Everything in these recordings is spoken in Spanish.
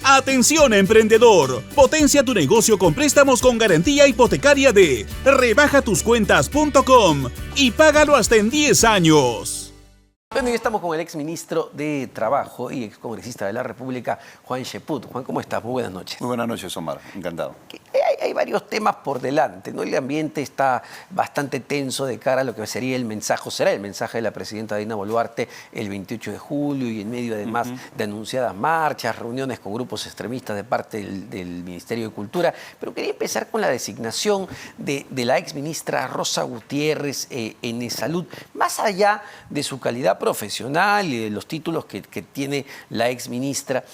Atención emprendedor, potencia tu negocio con préstamos con garantía hipotecaria de rebajatuscuentas.com y págalo hasta en 10 años. Bueno, y estamos con el exministro de Trabajo y excongresista de la República, Juan Cheput. Juan, ¿cómo estás? Muy buenas noches. Muy buenas noches, Omar. Encantado. Hay varios temas por delante, ¿no? El ambiente está bastante tenso de cara a lo que sería el mensaje, o será el mensaje de la presidenta Dina Boluarte el 28 de julio y en medio además de anunciadas marchas, reuniones con grupos extremistas de parte del Ministerio de Cultura. Pero quería empezar con la designación de la exministra Rosa Gutiérrez en Esalud. Más allá de su calidad profesional y de los títulos que tiene la exministra,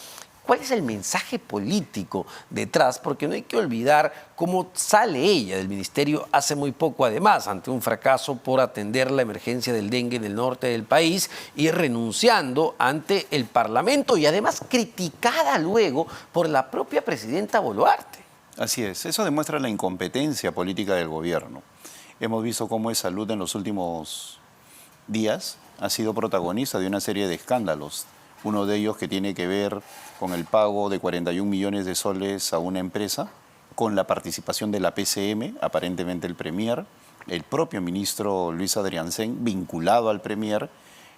¿cuál es el mensaje político detrás? Porque no hay que olvidar cómo sale ella del ministerio hace muy poco, además, ante un fracaso por atender la emergencia del dengue en el norte del país y renunciando ante el Parlamento y además criticada luego por la propia presidenta Boluarte. Así es. Eso demuestra la incompetencia política del gobierno. Hemos visto cómo Esalud en los últimos días ha sido protagonista de una serie de escándalos. Uno de ellos que tiene que ver con el pago de 41 millones de soles a una empresa, con la participación de la PCM, aparentemente el Premier, el propio ministro Luis Adriancén, vinculado al Premier,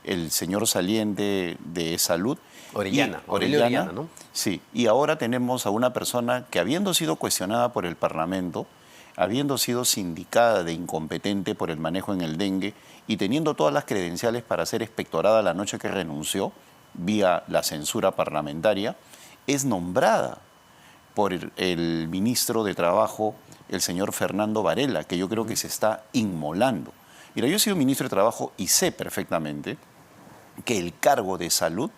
el señor saliente de Salud. Orellana, ¿no? Sí, y ahora tenemos a una persona que, habiendo sido cuestionada por el Parlamento, habiendo sido sindicada de incompetente por el manejo en el dengue y teniendo todas las credenciales para ser expectorada la noche que renunció, vía la censura parlamentaria, es nombrada por el ministro de Trabajo, el señor Fernando Varela, que yo creo que se está inmolando. Mira, yo he sido ministro de Trabajo y sé perfectamente que el cargo de salud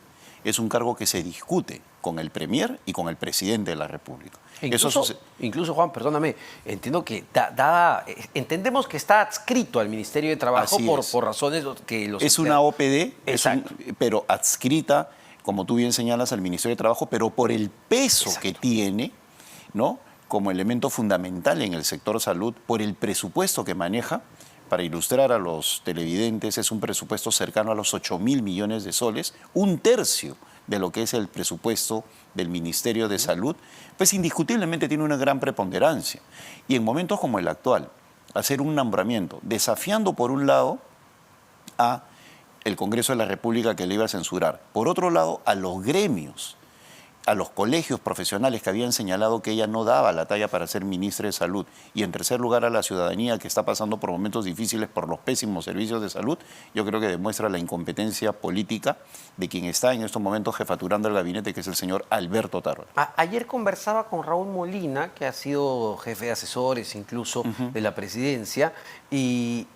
es un cargo que se discute con el Premier y con el presidente de la República. Incluso, Juan, perdóname, entiendo que entendemos que está adscrito al Ministerio de Trabajo por razones que los... Es una OPD, pero adscrita, como tú bien señalas, al Ministerio de Trabajo, pero por el peso que tiene, ¿no?, como elemento fundamental en el sector salud, por el presupuesto que maneja. Para ilustrar a los televidentes, es un presupuesto cercano a los 8.000 millones de soles, un tercio de lo que es el presupuesto del Ministerio de Salud, pues indiscutiblemente tiene una gran preponderancia. Y en momentos como el actual, hacer un nombramiento, desafiando por un lado a el Congreso de la República que le iba a censurar, por otro lado a los gremios, a los colegios profesionales que habían señalado que ella no daba la talla para ser ministra de Salud, y en tercer lugar a la ciudadanía que está pasando por momentos difíciles por los pésimos servicios de salud, yo creo que demuestra la incompetencia política de quien está en estos momentos jefaturando el gabinete, que es el señor Alberto Tarola. Ayer conversaba con Raúl Molina, que ha sido jefe de asesores incluso de la presidencia, y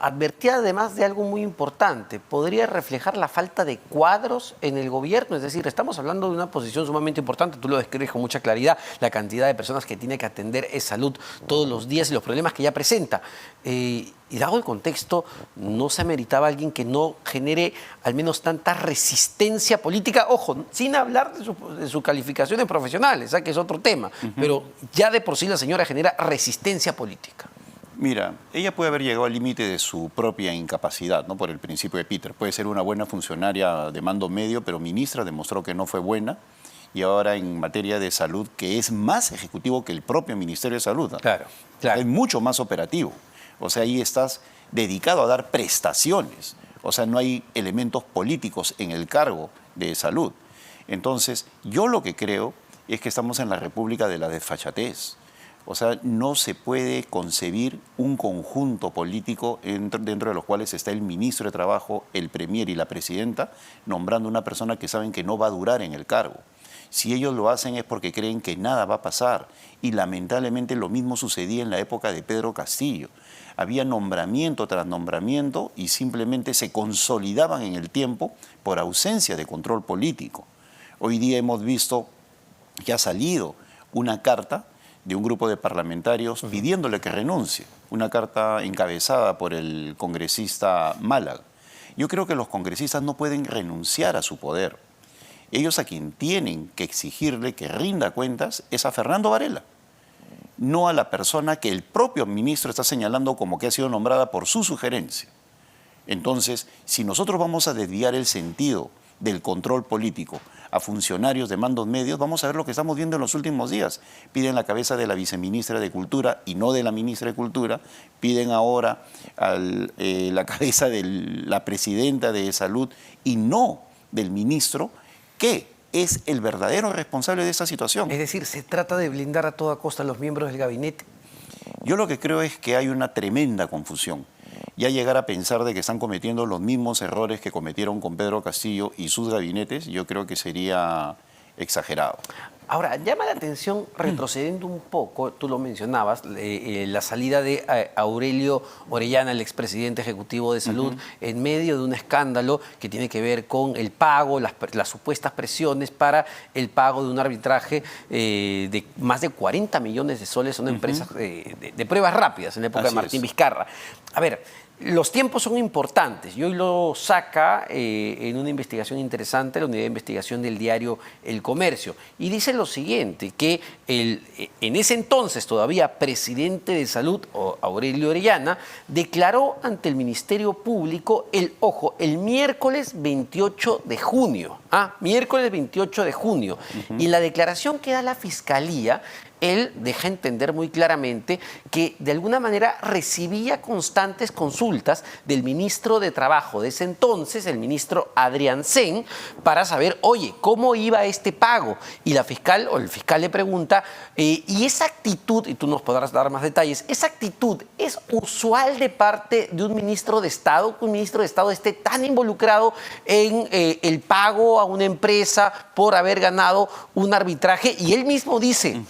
advertía además de algo muy importante: podría reflejar la falta de cuadros en el gobierno. Es decir, estamos hablando de una posición sumamente importante, tú lo describes con mucha claridad, la cantidad de personas que tiene que atender Salud todos los días y los problemas que ya presenta. Y dado el contexto, ¿no se ameritaba alguien que no genere al menos tanta resistencia política? Ojo, sin hablar de sus calificaciones profesionales, que es otro tema, pero ya de por sí la señora genera resistencia política. Mira, ella puede haber llegado al límite de su propia incapacidad, ¿no?, por el principio de Peter. Puede ser una buena funcionaria de mando medio, pero ministra demostró que no fue buena. Y ahora en materia de salud, que es más ejecutivo que el propio Ministerio de Salud, ¿no? Claro. Es mucho más operativo. O sea, ahí estás dedicado a dar prestaciones. O sea, no hay elementos políticos en el cargo de salud. Entonces, yo lo que creo es que estamos en la República de la desfachatez. O sea, no se puede concebir un conjunto político dentro de los cuales está el ministro de Trabajo, el Premier y la presidenta, nombrando una persona que saben que no va a durar en el cargo. Si ellos lo hacen es porque creen que nada va a pasar. Y lamentablemente lo mismo sucedía en la época de Pedro Castillo. Había nombramiento tras nombramiento y simplemente se consolidaban en el tiempo por ausencia de control político. Hoy día hemos visto que ha salido una carta de un grupo de parlamentarios pidiéndole que renuncie, una carta encabezada por el congresista Málaga. Yo creo que los congresistas no pueden renunciar a su poder. Ellos a quien tienen que exigirle que rinda cuentas es a Fernando Varela, no a la persona que el propio ministro está señalando como que ha sido nombrada por su sugerencia. Entonces, si nosotros vamos a desviar el sentido del control político a funcionarios de mandos medios, vamos a ver lo que estamos viendo en los últimos días. Piden la cabeza de la viceministra de Cultura y no de la ministra de Cultura, piden ahora la cabeza de la presidenta de Salud y no del ministro, que es el verdadero responsable de esa situación. Es decir, ¿se trata de blindar a toda costa a los miembros del gabinete? Yo lo que creo es que hay una tremenda confusión. Ya llegar a pensar de que están cometiendo los mismos errores que cometieron con Pedro Castillo y sus gabinetes, yo creo que sería exagerado. Ahora, llama la atención, retrocediendo un poco, tú lo mencionabas, la salida de Aurelio Orellana, el expresidente ejecutivo de Salud, en medio de un escándalo que tiene que ver con el pago, las supuestas presiones para el pago de un arbitraje de más de 40 millones de soles a una empresa de pruebas rápidas en la época de Martín Vizcarra. A ver, los tiempos son importantes y hoy lo saca en una investigación interesante la Unidad de Investigación del diario El Comercio. Y dice lo siguiente, que en ese entonces todavía presidente de Salud, Aurelio Orellana, declaró ante el Ministerio Público el miércoles 28 de junio. Miércoles 28 de junio. Y en la declaración que da la Fiscalía, él deja entender muy claramente que de alguna manera recibía constantes consultas del ministro de Trabajo de ese entonces, el ministro Adrián Sen, para saber, oye, ¿cómo iba este pago? Y la fiscal o el fiscal le pregunta, y esa actitud, y tú nos podrás dar más detalles, ¿esa actitud es usual de parte de un ministro de Estado, que un ministro de Estado esté tan involucrado en el pago a una empresa por haber ganado un arbitraje? Y él mismo dice,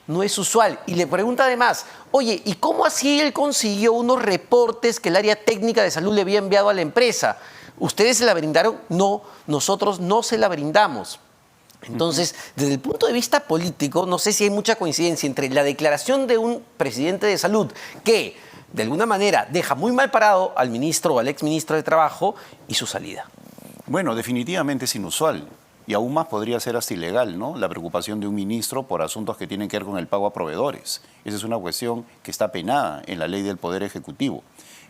no es usual. Y le pregunta además, oye, ¿y cómo así él consiguió unos reportes que el área técnica de salud le había enviado a la empresa? ¿Ustedes se la brindaron? No, nosotros no se la brindamos. Entonces, desde el punto de vista político, no sé si hay mucha coincidencia entre la declaración de un presidente de salud que, de alguna manera, deja muy mal parado al ministro o al exministro de Trabajo y su salida. Bueno, definitivamente es inusual. Y aún más podría ser hasta ilegal, ¿no? La preocupación de un ministro por asuntos que tienen que ver con el pago a proveedores. Esa es una cuestión que está penada en la ley del Poder Ejecutivo.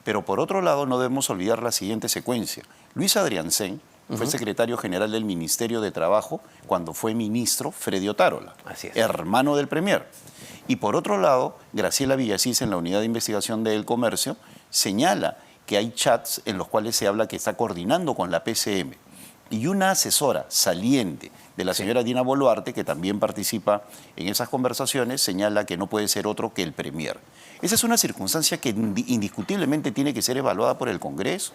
Pero por otro lado, no debemos olvidar la siguiente secuencia. Luis Adriancén fue secretario general del Ministerio de Trabajo cuando fue ministro Freddy Otárola, hermano del Premier. Y por otro lado, Graciela Villasís, en la Unidad de Investigación del Comercio, señala que hay chats en los cuales se habla que está coordinando con la PCM. Y una asesora saliente de la señora Dina Boluarte, que también participa en esas conversaciones, señala que no puede ser otro que el Premier. Esa es una circunstancia que indiscutiblemente tiene que ser evaluada por el Congreso,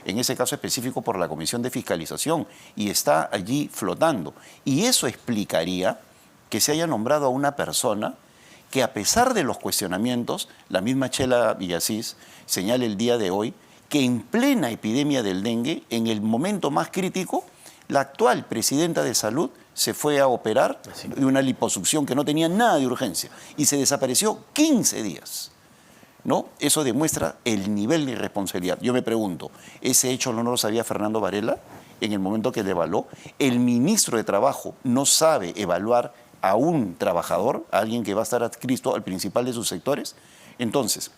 en ese caso específico por la Comisión de Fiscalización, y está allí flotando. Y eso explicaría que se haya nombrado a una persona que, a pesar de los cuestionamientos, la misma Chela Villasís señala el día de hoy, que en plena epidemia del dengue, en el momento más crítico, la actual presidenta de Salud se fue a operar de una liposucción que no tenía nada de urgencia y se desapareció 15 días. ¿No? Eso demuestra el nivel de irresponsabilidad. Yo me pregunto, ¿ese hecho no lo sabía Fernando Varela en el momento que le evaluó? ¿El ministro de Trabajo no sabe evaluar a un trabajador, a alguien que va a estar adscrito al principal de sus sectores? Entonces,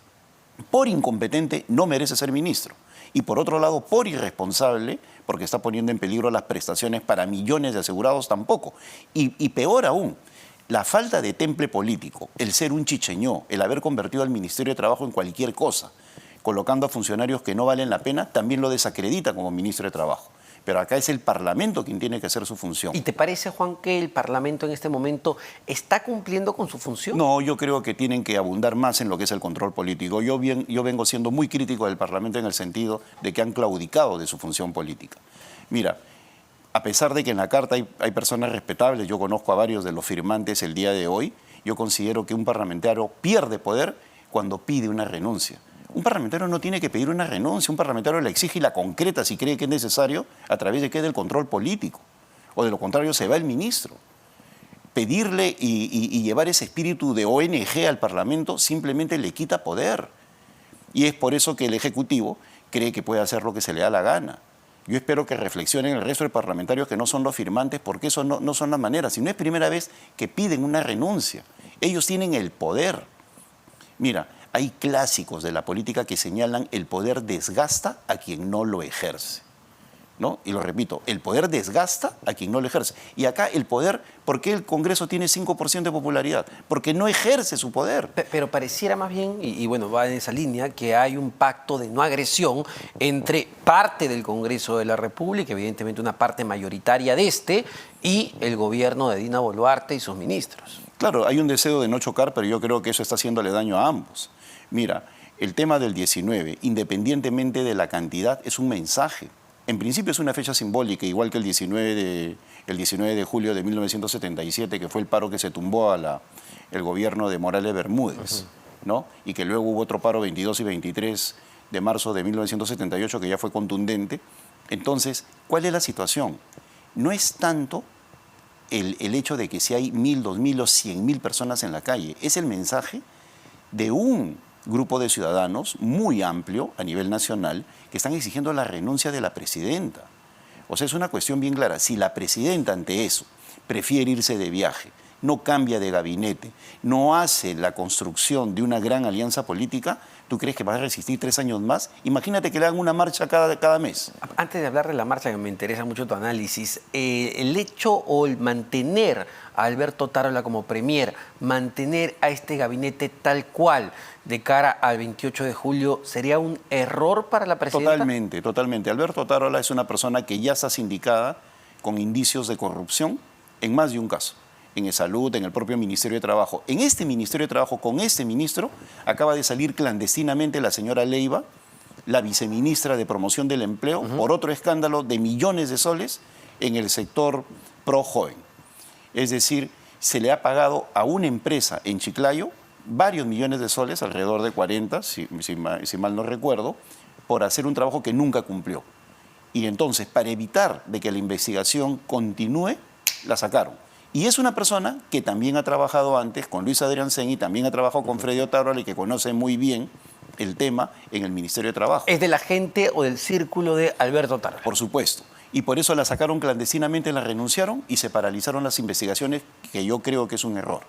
por incompetente no merece ser ministro. Y por otro lado, por irresponsable, porque está poniendo en peligro las prestaciones para millones de asegurados, tampoco. Y peor aún, la falta de temple político, el ser un chicheñó, el haber convertido al Ministerio de Trabajo en cualquier cosa, colocando a funcionarios que no valen la pena, también lo desacredita como ministro de Trabajo. Pero acá es el Parlamento quien tiene que hacer su función. ¿Y te parece, Juan, que el Parlamento en este momento está cumpliendo con su función? No, yo creo que tienen que abundar más en lo que es el control político. Yo vengo siendo muy crítico del Parlamento en el sentido de que han claudicado de su función política. Mira, a pesar de que en la Carta hay personas respetables, yo conozco a varios de los firmantes el día de hoy, yo considero que un parlamentario pierde poder cuando pide una renuncia. Un parlamentario no tiene que pedir una renuncia, un parlamentario la exige y la concreta si cree que es necesario a través de qué, del control político. O de lo contrario se va el ministro. Pedirle y llevar ese espíritu de ONG al Parlamento simplemente le quita poder. Y es por eso que el Ejecutivo cree que puede hacer lo que se le da la gana. Yo espero que reflexionen el resto de parlamentarios que no son los firmantes, porque eso no son las maneras. Si no es primera vez que piden una renuncia, ellos tienen el poder. Mira, hay clásicos de la política que señalan el poder desgasta a quien no lo ejerce. ¿no? Y lo repito, el poder desgasta a quien no lo ejerce. Y acá el poder, ¿por qué el Congreso tiene 5% de popularidad? Porque no ejerce su poder. Pero pareciera más bien, y bueno, va en esa línea, que hay un pacto de no agresión entre parte del Congreso de la República, evidentemente una parte mayoritaria de este, y el gobierno de Dina Boluarte y sus ministros. Claro, hay un deseo de no chocar, pero yo creo que eso está haciéndole daño a ambos. Mira, el tema del 19, independientemente de la cantidad, es un mensaje. En principio es una fecha simbólica, igual que el 19 de julio de 1977, que fue el paro que se tumbó el gobierno de Morales Bermúdez, ¿no? Y que luego hubo otro paro 22 y 23 de marzo de 1978, que ya fue contundente. Entonces, ¿cuál es la situación? No es tanto el hecho de que si hay 1.000, 2.000 o 100.000 personas en la calle, es el mensaje de un grupo de ciudadanos muy amplio a nivel nacional que están exigiendo la renuncia de la presidenta. O sea, es una cuestión bien clara. Si la presidenta ante eso prefiere irse de viaje, no cambia de gabinete, no hace la construcción de una gran alianza política, ¿tú crees que va a resistir 3 años más? Imagínate que le hagan una marcha cada mes. Antes de hablar de la marcha, que me interesa mucho tu análisis, el hecho o el mantener a Alberto Tarola como premier, mantener a este gabinete tal cual de cara al 28 de julio, ¿sería un error para la presidenta? Totalmente, totalmente. Alberto Tarola es una persona que ya está sindicada con indicios de corrupción en más de un caso. En el salud, en el propio Ministerio de Trabajo. En este Ministerio de Trabajo, con este ministro, acaba de salir clandestinamente la señora Leiva, la viceministra de Promoción del Empleo, por otro escándalo de millones de soles en el sector pro joven. Es decir, se le ha pagado a una empresa en Chiclayo varios millones de soles, alrededor de 40, si mal no recuerdo, por hacer un trabajo que nunca cumplió. Y entonces, para evitar de que la investigación continúe, la sacaron. Y es una persona que también ha trabajado antes con Luis Adrián Seny, también ha trabajado con Freddy Otárola y que conoce muy bien el tema en el Ministerio de Trabajo. ¿Es de la gente o del círculo de Alberto Tarola? Por supuesto. Y por eso la sacaron clandestinamente, la renunciaron y se paralizaron las investigaciones, que yo creo que es un error.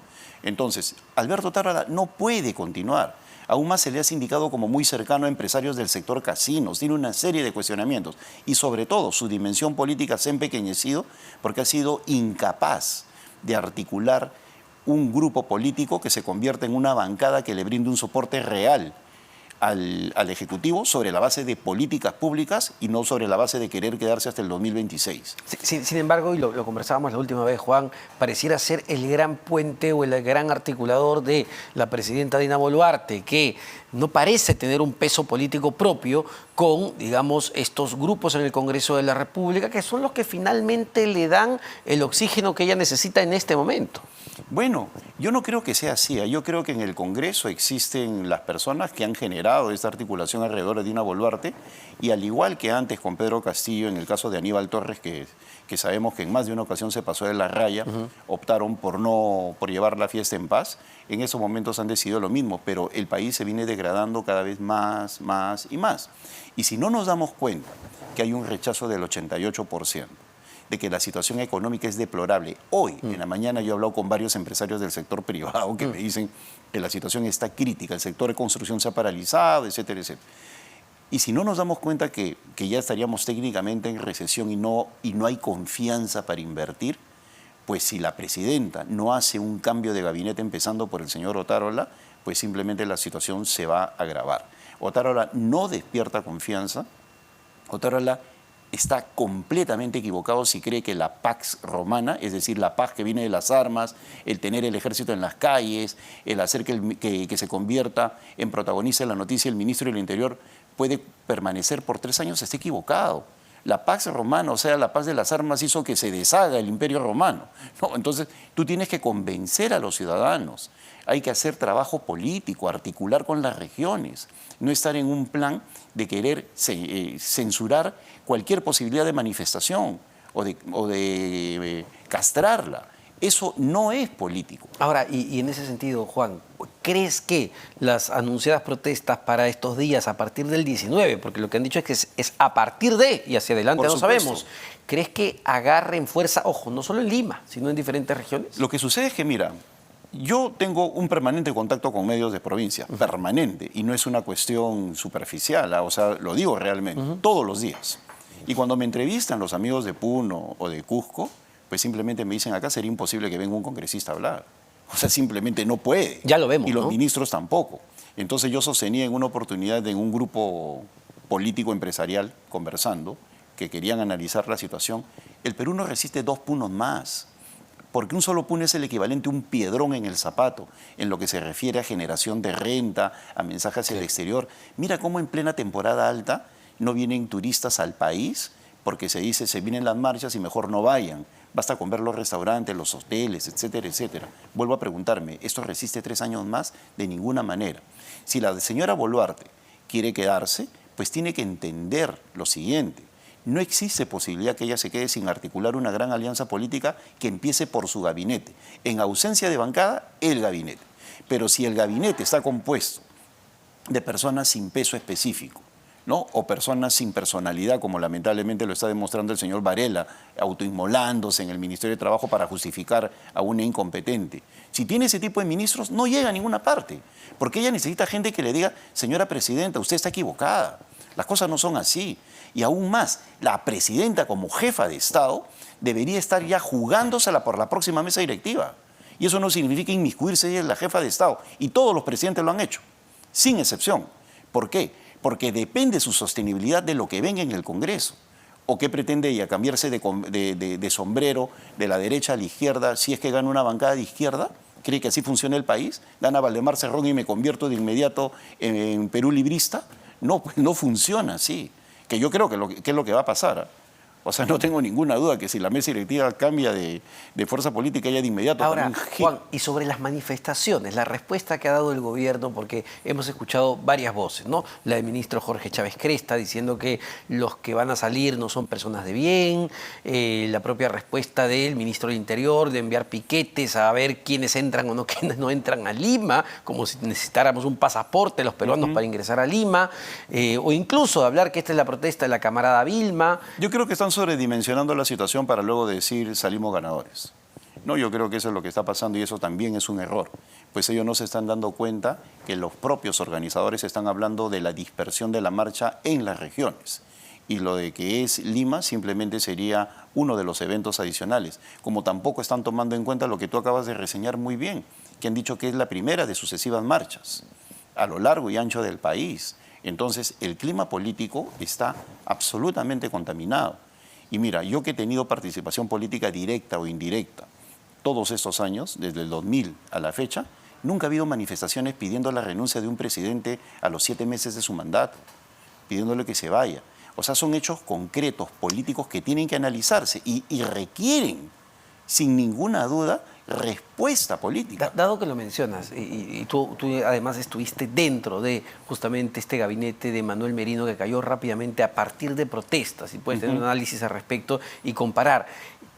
Entonces, Alberto Tarola no puede continuar. Aún más se le ha sindicado como muy cercano a empresarios del sector casinos. Tiene una serie de cuestionamientos. Y sobre todo, su dimensión política se ha empequeñecido porque ha sido incapaz de articular un grupo político que se convierta en una bancada que le brinde un soporte real al Ejecutivo sobre la base de políticas públicas y no sobre la base de querer quedarse hasta el 2026. Sin embargo, y lo conversábamos la última vez, Juan, pareciera ser el gran puente o el gran articulador de la presidenta Dina Boluarte, que no parece tener un peso político propio con, digamos, estos grupos en el Congreso de la República, que son los que finalmente le dan el oxígeno que ella necesita en este momento. Bueno, yo no creo que sea así. Yo creo que en el Congreso existen las personas que han generado esta articulación alrededor de Dina Boluarte y al igual que antes con Pedro Castillo, en el caso de Aníbal Torres, que sabemos que en más de una ocasión se pasó de la raya, optaron por llevar la fiesta en paz. En esos momentos han decidido lo mismo, pero el país se viene degradando cada vez más y más. Y si no nos damos cuenta que hay un rechazo del 88%, de que la situación económica es deplorable. Hoy, en la mañana, yo he hablado con varios empresarios del sector privado que me dicen que la situación está crítica, el sector de construcción se ha paralizado, etcétera, etcétera. Y si no nos damos cuenta que ya estaríamos técnicamente en recesión y no hay confianza para invertir, pues si la presidenta no hace un cambio de gabinete empezando por el señor Otárola, pues simplemente la situación se va a agravar. Otárola no despierta confianza, Otárola está completamente equivocado si cree que la Pax Romana, es decir, la paz que viene de las armas, el tener el ejército en las calles, el hacer que se convierta en protagonista de la noticia el ministro del Interior, puede permanecer por 3 años, está equivocado. La Pax Romana, o sea, la paz de las armas hizo que se deshaga el Imperio Romano. No, entonces, tú tienes que convencer a los ciudadanos. Hay que hacer trabajo político, articular con las regiones, no estar en un plan de querer censurar cualquier posibilidad de manifestación o de castrarla. Eso no es político. Ahora, y en ese sentido, Juan, ¿crees que las anunciadas protestas para estos días, a partir del 19, porque lo que han dicho es que es a partir de, y hacia adelante no sabemos, ¿crees que agarren fuerza, ojo, no solo en Lima, sino en diferentes regiones? Lo que sucede es que, mira, yo tengo un permanente contacto con medios de provincia, permanente, y no es una cuestión superficial, o sea, lo digo realmente, todos los días. Y cuando me entrevistan los amigos de Puno o de Cusco, pues simplemente me dicen, acá sería imposible que venga un congresista a hablar. O sea, simplemente no puede. Ya lo vemos, Y los ¿no? ministros tampoco. Entonces yo sostenía en una oportunidad en un grupo político empresarial conversando, que querían analizar la situación, el Perú no resiste 2 punos más. Porque un solo puno es el equivalente a un piedrón en el zapato, en lo que se refiere a generación de renta, a mensajes hacia el exterior. Mira cómo en plena temporada alta no vienen turistas al país, porque se dice, se vienen las marchas y mejor no vayan. Basta con ver los restaurantes, los hoteles, etcétera, etcétera. Vuelvo a preguntarme, ¿esto resiste 3 años más? De ninguna manera. Si la señora Boluarte quiere quedarse, pues tiene que entender lo siguiente. No existe posibilidad que ella se quede sin articular una gran alianza política que empiece por su gabinete. En ausencia de bancada, el gabinete. Pero si el gabinete está compuesto de personas sin peso específico, ¿no? O personas sin personalidad, como lamentablemente lo está demostrando el señor Varela, autoinmolándose en el Ministerio de Trabajo para justificar a una incompetente. Si tiene ese tipo de ministros, no llega a ninguna parte, porque ella necesita gente que le diga, señora presidenta, usted está equivocada, las cosas no son así. Y aún más, la presidenta como jefa de Estado debería estar ya jugándosela por la próxima mesa directiva. Y eso no significa inmiscuirse, ella es la jefa de Estado. Y todos los presidentes lo han hecho, sin excepción. ¿Por qué? Porque depende su sostenibilidad de lo que venga en el Congreso. ¿O qué pretende ella? ¿Cambiarse de sombrero de la derecha a la izquierda si es que gana una bancada de izquierda? ¿Cree que así funciona el país? ¿Gana Valdemar Cerrón y me convierto de inmediato en Perú librista? No, pues no funciona así. Que yo creo que es lo que va a pasar, ¿eh? O sea, no tengo ninguna duda que si la mesa directiva cambia de fuerza política, ella de inmediato... Ahora, también... Juan, y sobre las manifestaciones, la respuesta que ha dado el gobierno, porque hemos escuchado varias voces, ¿no? La del ministro Jorge Chávez Cresta diciendo que los que van a salir no son personas de bien, la propia respuesta del ministro del Interior de enviar piquetes a ver quiénes entran o no, quiénes no entran a Lima, como si necesitáramos un pasaporte los peruanos para ingresar a Lima, o incluso de hablar que esta es la protesta de la camarada Vilma. Yo creo que están sobredimensionando la situación para luego decir salimos ganadores. No, yo creo que eso es lo que está pasando y eso también es un error. Pues ellos no se están dando cuenta que los propios organizadores están hablando de la dispersión de la marcha en las regiones. Y lo de que es Lima simplemente sería uno de los eventos adicionales. Como tampoco están tomando en cuenta lo que tú acabas de reseñar muy bien, que han dicho que es la primera de sucesivas marchas a lo largo y ancho del país. Entonces, el clima político está absolutamente contaminado. Y mira, yo que he tenido participación política directa o indirecta todos estos años, desde el 2000 a la fecha, nunca ha habido manifestaciones pidiendo la renuncia de un presidente a los 7 meses de su mandato, pidiéndole que se vaya. O sea, son hechos concretos, políticos que tienen que analizarse y requieren, sin ninguna duda, respuesta política. Dado que lo mencionas, y tú además estuviste dentro de justamente este gabinete de Manuel Merino que cayó rápidamente a partir de protestas, y puedes tener un análisis al respecto y comparar.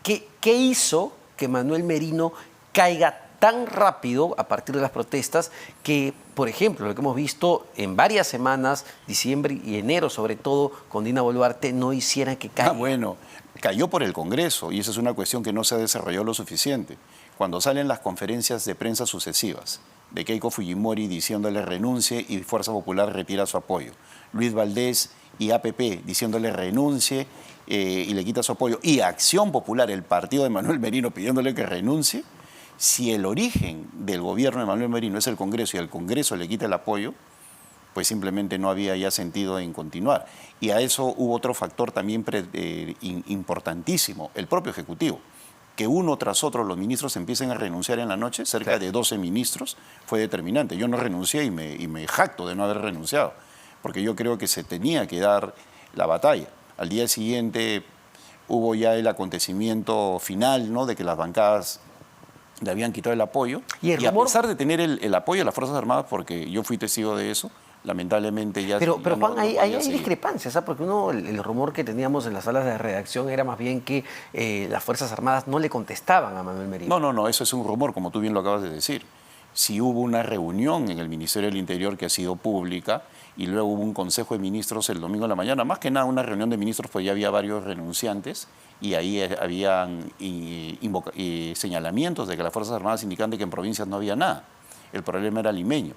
¿Qué hizo que Manuel Merino caiga tan rápido a partir de las protestas que, por ejemplo, lo que hemos visto en varias semanas, diciembre y enero sobre todo, con Dina Boluarte, no hiciera que caiga? Bueno, cayó por el Congreso y esa es una cuestión que no se ha desarrollado lo suficiente. Cuando salen las conferencias de prensa sucesivas de Keiko Fujimori diciéndole renuncie y Fuerza Popular retira su apoyo, Luis Valdés y APP diciéndole renuncie y le quita su apoyo, y Acción Popular, el partido de Manuel Merino, pidiéndole que renuncie, si el origen del gobierno de Manuel Merino es el Congreso y el Congreso le quita el apoyo, pues simplemente no había ya sentido en continuar. Y a eso hubo otro factor también importantísimo, el propio Ejecutivo. Que uno tras otro los ministros empiecen a renunciar en la noche, cerca de 12 ministros, fue determinante. Yo no renuncié y me jacto de no haber renunciado, porque yo creo que se tenía que dar la batalla. Al día siguiente hubo ya el acontecimiento final, ¿no?, de que las bancadas le habían quitado el apoyo. Y a pesar de tener el apoyo de las Fuerzas Armadas, porque yo fui testigo de eso, lamentablemente ya... Pero Juan, hay discrepancias, ¿sabes? Porque el rumor que teníamos en las salas de redacción era más bien que las Fuerzas Armadas no le contestaban a Manuel Merino. No, eso es un rumor, como tú bien lo acabas de decir. Sí hubo una reunión en el Ministerio del Interior que ha sido pública y luego hubo un Consejo de Ministros el domingo en la mañana. Más que nada una reunión de ministros, pues ya había varios renunciantes y ahí habían señalamientos de que las Fuerzas Armadas indican que en provincias no había nada. El problema era limeño.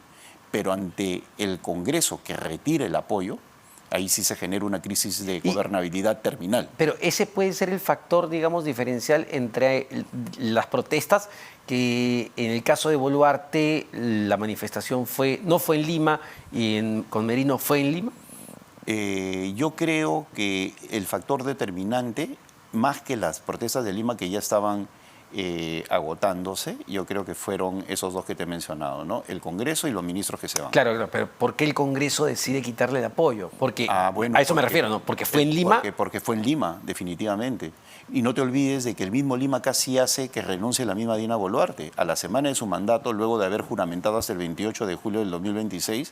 Pero ante el Congreso que retire el apoyo, ahí sí se genera una crisis de gobernabilidad terminal. Pero ese puede ser el factor, digamos, diferencial entre las protestas, que en el caso de Boluarte la manifestación no fue en Lima y con Merino fue en Lima. Yo creo que el factor determinante, más que las protestas de Lima que ya estaban agotándose, yo creo que fueron esos dos que te he mencionado, ¿no? El Congreso y los ministros que se van. Claro, pero ¿por qué el Congreso decide quitarle el apoyo? Porque Bueno, a eso me refiero, ¿no? Porque fue en Lima. Porque fue en Lima, definitivamente. Y no te olvides de que el mismo Lima casi hace que renuncie la misma Dina Boluarte. A la semana de su mandato, luego de haber juramentado hasta el 28 de julio del 2026,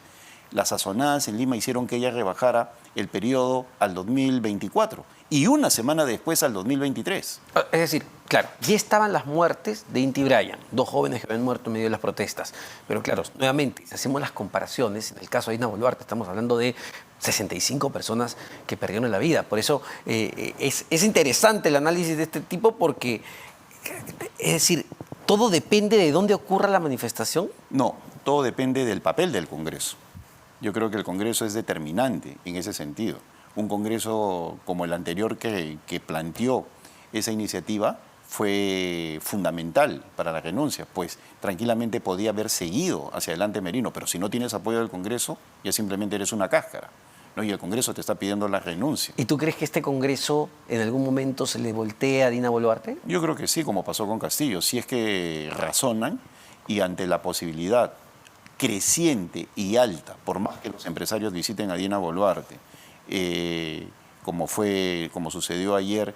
las sazonadas en Lima hicieron que ella rebajara el periodo al 2024 y una semana después al 2023. Es decir, claro, ya estaban las muertes de Inti Bryan, dos jóvenes que habían muerto en medio de las protestas. Pero claro, nuevamente, si hacemos las comparaciones, en el caso de Dina Boluarte estamos hablando de 65 personas que perdieron la vida. Por eso es interesante el análisis de este tipo porque, es decir, ¿todo depende de dónde ocurra la manifestación? No, todo depende del papel del Congreso. Yo creo que el Congreso es determinante en ese sentido. Un Congreso como el anterior que planteó esa iniciativa fue fundamental para la renuncia, pues tranquilamente podía haber seguido hacia adelante Merino, pero si no tienes apoyo del Congreso, ya simplemente eres una cáscara, ¿no? Y el Congreso te está pidiendo la renuncia. ¿Y tú crees que este Congreso en algún momento se le voltea a Dina Boluarte? Yo creo que sí, como pasó con Castillo, si es que razonan y ante la posibilidad creciente y alta, por más que los empresarios visiten a Dina Boluarte, como sucedió ayer,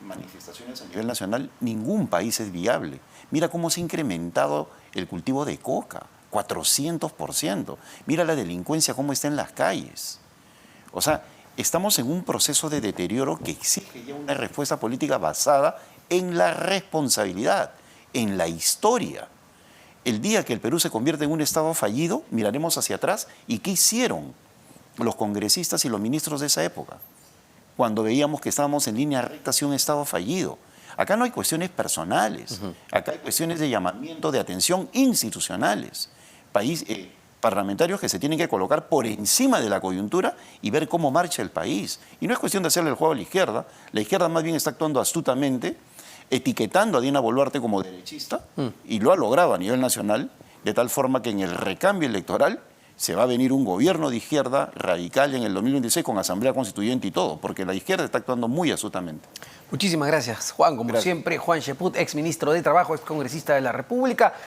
manifestaciones a nivel nacional, ningún país es viable. Mira cómo se ha incrementado el cultivo de coca, 400%. Mira la delincuencia, cómo está en las calles. O sea, estamos en un proceso de deterioro que exige ya una respuesta política basada en la responsabilidad, en la historia. El día que el Perú se convierte en un Estado fallido, miraremos hacia atrás y qué hicieron los congresistas y los ministros de esa época, cuando veíamos que estábamos en línea recta hacia un Estado fallido. Acá no hay cuestiones personales, acá hay cuestiones de llamamiento, de atención institucionales, parlamentarios que se tienen que colocar por encima de la coyuntura y ver cómo marcha el país. Y no es cuestión de hacerle el juego a la izquierda más bien está actuando astutamente, etiquetando a Dina Boluarte como derechista, y lo ha logrado a nivel nacional, de tal forma que en el recambio electoral se va a venir un gobierno de izquierda radical en el 2026 con asamblea constituyente y todo, porque la izquierda está actuando muy astutamente. Muchísimas gracias, Juan. Como siempre, Juan Cheput, ex ministro de Trabajo, ex congresista de la República.